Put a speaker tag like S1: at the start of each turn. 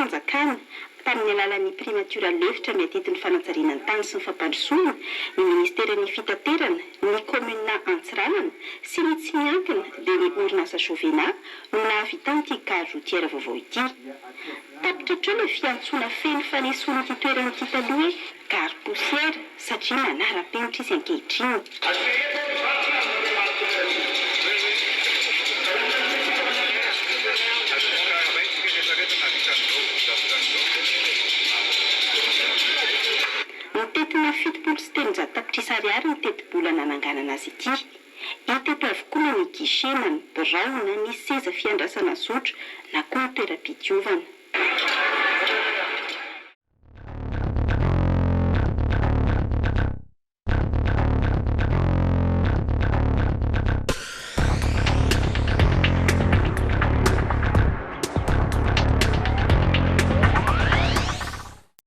S1: fanjakana tamin'ny alalan'ny primature lefitra miatetiny fanantsariana ny tany sy ny fampandrosoana ny ministeran'ny fitaterana ny komuna Antsiranana sy ny tsy miankina dia ny orinasa Sovena no nahavitany ity gare routière vaovao ity. Tapitra hatreo ilay fiantsoana feno fanesoana ity toerana ity taloha hoe gare poussière satria manara-penitra izy ankehitriny. Tetina 70 sy 300 tapitrisa ariary ny teti-bolana nanganana azy ity. Hita eto avokoa na ny guichet na ny birao na ny seza fiandrasana zotra na koa ny toeram-pitiovana.